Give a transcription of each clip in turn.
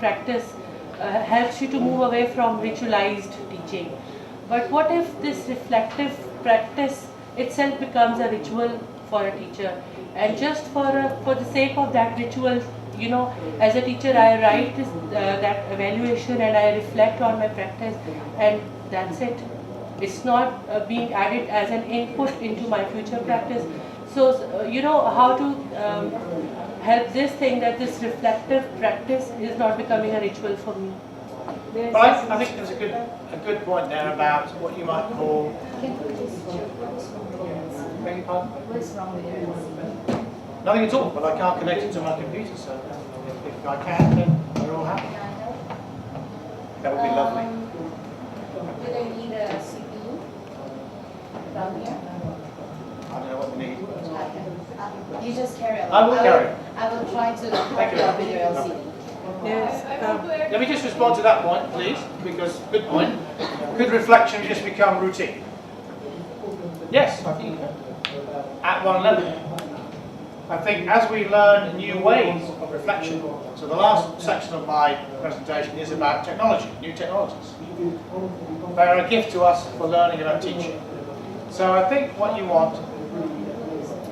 practice helps you to move away from ritualized teaching. But what if this reflective practice itself becomes a ritual for a teacher, and just for the sake of that ritual, you know, as a teacher I write this, that evaluation and I reflect on my practice, and that's it. It's not being added as an input into my future practice. So, you know, how to help this thing that this reflective practice is not becoming a ritual for me. Well, I think there's a good point there about what you might call. Beg your pardon? What's wrong with your Nothing at all, but I can't connect it to my computer, so if I can, then we're all happy. That would be lovely. Do they need a CPU down here? I don't know what we need. You just carry on. I will carry on. I will try to Thank copy you. up with your LCD. Yes. Let me just respond to that point, please, because good point. Could reflection just become routine? Yes, I think at one level. I think as we learn new ways of reflection, so the last section of my presentation is about technology, new technologies. They are a gift to us for learning about teaching. So I think what you want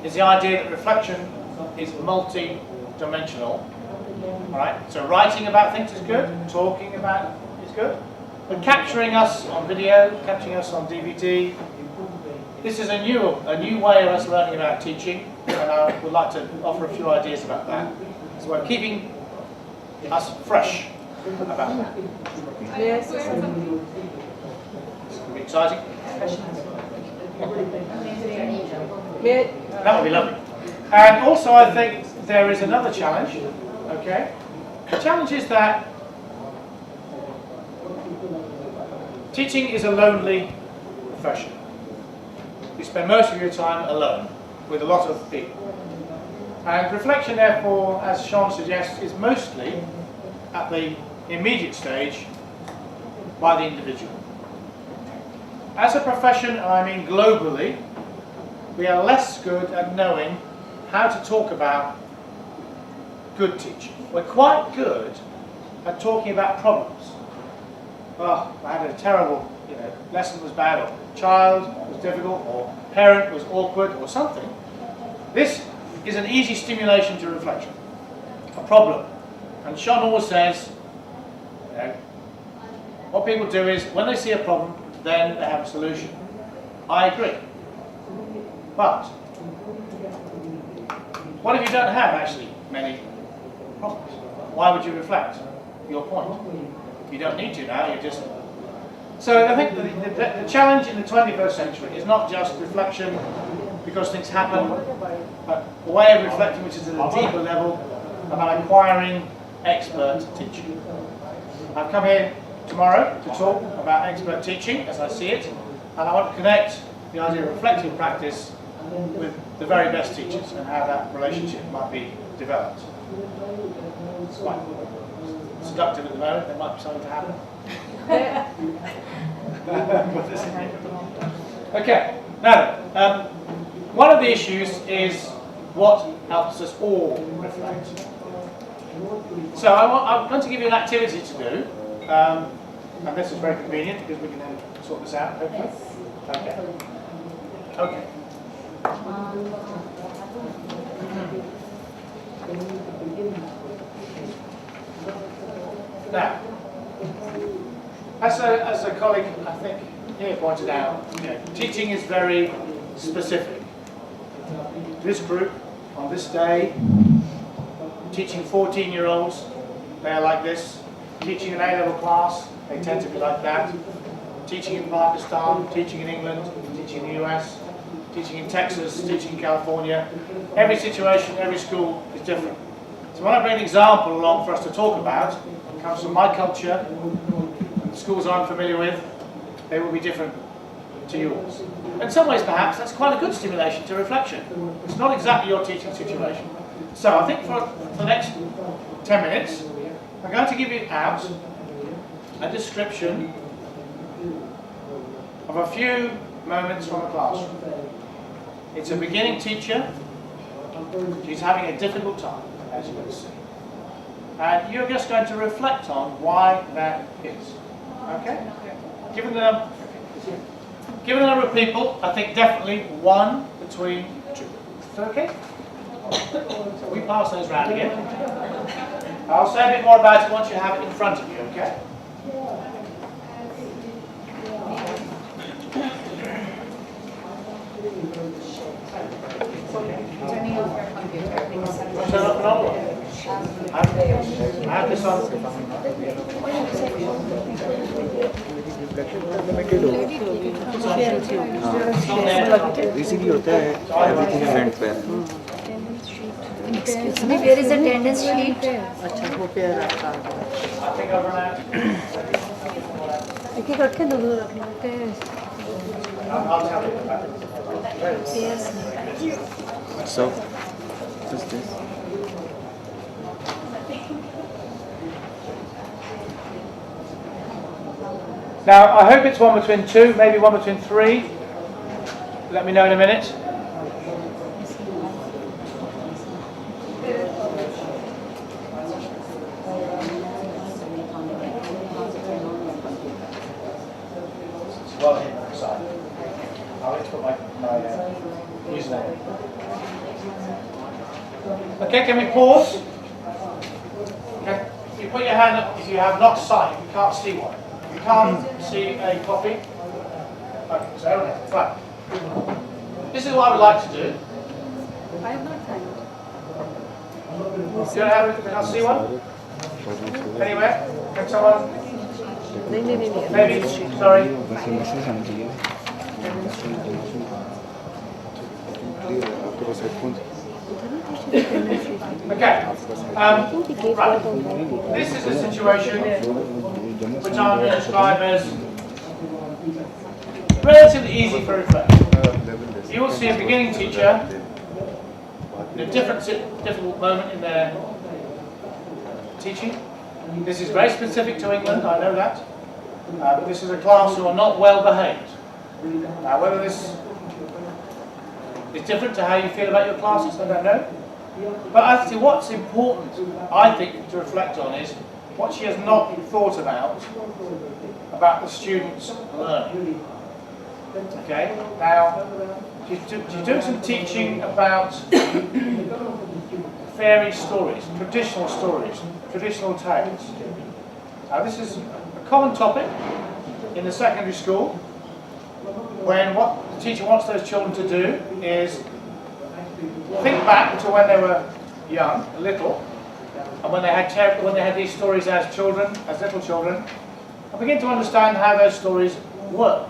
is the idea that reflection is multi-dimensional. Right? So writing about things is good, talking about it is good, but capturing us on video, capturing us on DVD, this is a new way of us learning about teaching, and I would like to offer a few ideas about that. So we're keeping us fresh about that. Yes. It's going to be exciting. That would be lovely. And also I think there is another challenge. Okay? The challenge is that teaching is a lonely profession. You spend most of your time alone with a lot of people. And reflection, therefore, as Sean suggests, is mostly at the immediate stage by the individual. As a profession, and I mean globally, we are less good at knowing how to talk about good teaching. We're quite good at talking about problems. Oh, I had a terrible, lesson was bad, or child was difficult, or parent was awkward, or something. This is an easy stimulation to reflection. A problem. And Sean always says, what people do is, when they see a problem, then they have a solution. I agree. But, what if you don't have actually many problems? Why would you reflect? Your point. You don't need to now, you just... So I think the challenge in the 21st century is not just reflection because things happen, but a way of reflecting which is at a deeper level about acquiring expert teaching. I've come here tomorrow to talk about expert teaching as I see it, and I want to connect the idea of reflective practice with the very best teachers and how that relationship might be developed. It's quite seductive at the moment, there might be something to happen. Okay, now one of the issues is what helps us all reflect. So I'm going to give you an activity to do, and this is very convenient because we can then sort this out, hopefully. Okay. Okay. Now, as a colleague, I think, here pointed out, teaching is very specific. This group, on this day, teaching 14-year-olds, they are like this. Teaching an A-level class, they tend to be like that. Teaching in Pakistan, teaching in England, teaching in the US, teaching in Texas, teaching in California. Every situation, every school is different. So when I bring an example along for us to talk about, it comes from my culture, and the schools I'm familiar with, they will be different to yours. In some ways, perhaps, that's quite a good stimulation to reflection. It's not exactly your teaching situation. So I think for the next 10 minutes, I'm going to give you out a description of a few moments from a classroom. It's a beginning teacher. She's having a difficult time, as you can see. And you're just going to reflect on why that is. Okay? Given the number of people, I think definitely 1 between 2. Is that okay? So we pass those round again. I'll say a bit more about it once you have it in front of you, okay? Turning off your computer because Turn off and on. I have this on. इसीलिए होता है everything event पे Excuse me, where is the attendance sheet? अच्छा वो पे रखा I think I've run out. एक एक रखे दो रखे I'll tell you about it. Yes. so what's this Now, I hope it's 1 between 2, maybe 1 between 3. Let me know in a minute. Well hidden on the side. I'll need to put my username. Okay, can we pause? Okay. If you put your hand up, if you have not sight, you can't see one. You can't see a copy. Okay, so everyone has it. Right. This is what I would like to do. I have not signed. You don't have it? Can I see one? Anywhere? Can someone? Maybe. Sorry. बस ये message आना चाहिए आपके पास headphone Okay. Right. This is a situation which I'm going to describe as relatively easy for reflection. You will see a beginning teacher in a difficult moment in their teaching. This is very specific to England, I know that. This is a class who are not well behaved. Now, whether this is different to how you feel about your classes, I don't know. But actually what's important, I think, to reflect on is what she has not thought about the students' learning. Okay? Now, she's doing some teaching about fairy stories, traditional tales. Now, this is a common topic in the secondary school, when what the teacher wants those children to do is think back to when they were young, little, and when they had these stories as children, as little children, and begin to understand how those stories work.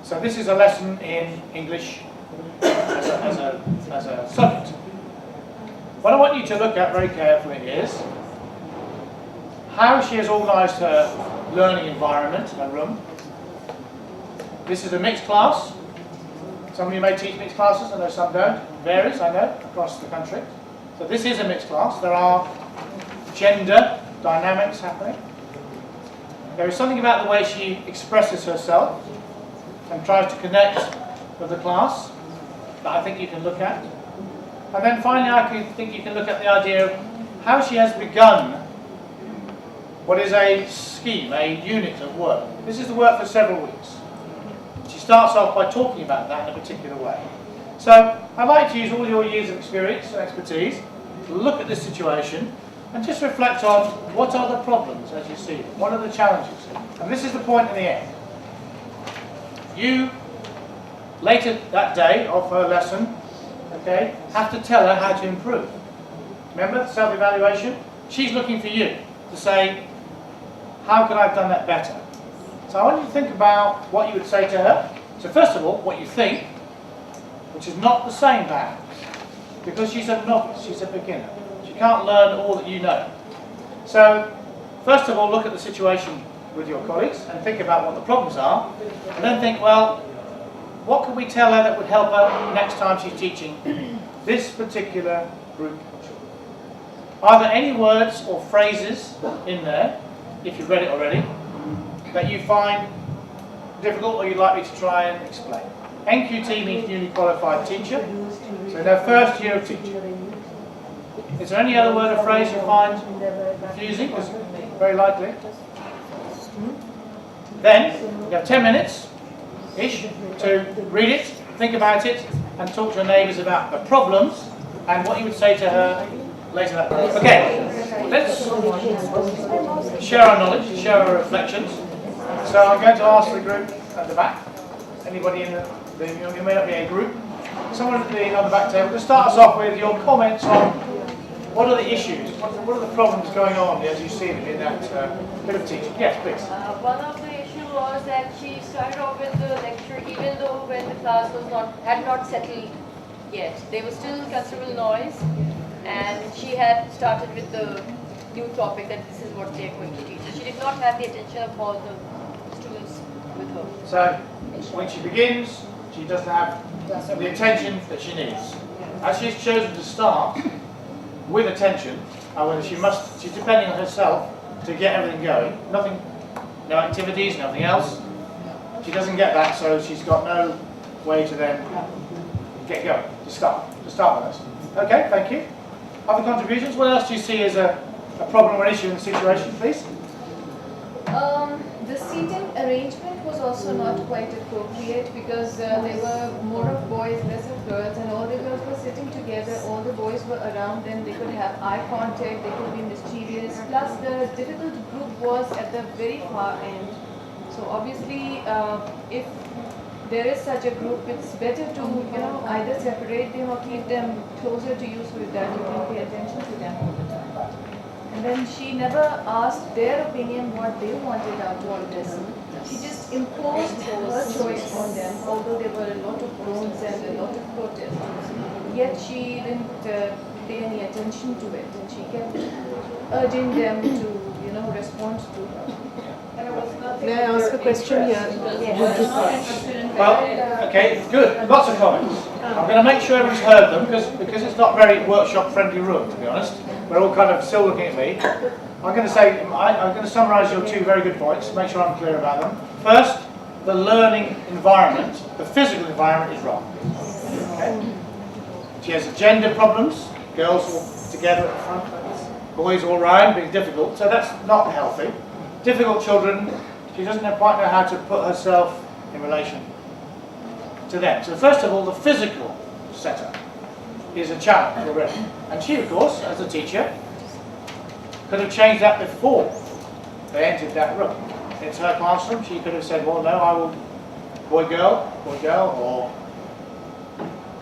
So this is a lesson in English as a subject. What I want you to look at very carefully is how she has organised her learning environment, her room. This is a mixed class. Some of you may teach mixed classes, I know some don't. Varies, I know, across the country. So this is a mixed class. There are gender dynamics happening. There is something about the way she expresses herself and tries to connect with the class that I think you can look at. And then finally, I think you can look at the idea of how she has begun what is a scheme, a unit of work. This is the work for several weeks. She starts off by talking about that in a particular way. So I'd like to use all your years of experience and expertise to look at this situation and just reflect on what are the problems as you see them, what are the challenges. And this is the point in the end. You, later that day of her lesson, okay, have to tell her how to improve. Remember, self-evaluation? She's looking for you to say, how could I have done that better? So I want you to think about what you would say to her. So first of all, what you think, which is not the same perhaps, because she's a novice, she's a beginner. She can't learn all that you know. So first of all, look at the situation with your colleagues and think about what the problems are, and then think, well, what can we tell her that would help her next time she's teaching this particular group of children? Are there any words or phrases in there, if you've read it already, that you find difficult or you'd like me to try and explain? NQT means newly qualified teacher, so their first year of teaching. Is there any other word or phrase you find confusing, because very likely. Then you have 10 minutes-ish to read it, think about it, and talk to your neighbours about the problems and what you would say to her later that day. Okay, let's share our knowledge, share our reflections. So I'm going to ask the group at the back, anybody in you may not be a group, someone on the back table, to start us off with your comments on what are the issues, what are the problems going on as you see them in that bit of teaching. Yes, please. One of the issues was that she started off with the lecture even though when the class had not settled yet. There was still considerable noise, and she had started with the new topic that this is what they are going to teach. So she did not have the attention of all the students with her. So when she begins, she doesn't have the attention that she needs. As she's chosen to start with attention, however, she's depending on herself to get everything going. No activities, nothing else. She doesn't get that, so she's got no way to then get going, to start with us. Okay, thank you. Other contributions? What else do you see as a problem or issue in the situation, please? The seating arrangement was also not quite appropriate because there were more of boys, less of girls, and all the girls were sitting together, all the boys were around them, they could have eye contact, they could be mischievous, plus the difficult group was at the very far end. So obviously, if there is such a group, it's better to either separate them or keep them closer to you so that you can pay attention to them all the time. And then she never asked their opinion what they wanted out of this. She just imposed her choice on them, although there were a lot of groans and a lot of protests. Yet she didn't pay any attention to it, and she kept urging them to, respond to her. May I ask a question here? Well, okay, good. Lots of comments. I'm going to make sure everyone's heard them because it's not a very workshop-friendly room, to be honest. We're all kind of still looking at me. I'm going to summarise your two very good points, make sure I'm clear about them. First, the learning environment, the physical environment is wrong. Okay? She has gender problems, girls all together at the front, boys all round, being difficult, so that's not healthy. Difficult children, she doesn't quite know how to put herself in relation to them. So first of all, the physical setup is a challenge already. And she, of course, as a teacher, could have changed that before they entered that room. It's her classroom. She could have said, well, no, I will boy, girl, or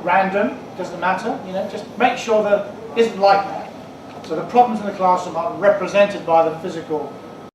random, doesn't matter. Just make sure that it isn't like that. So the problems in the classroom are represented by the physical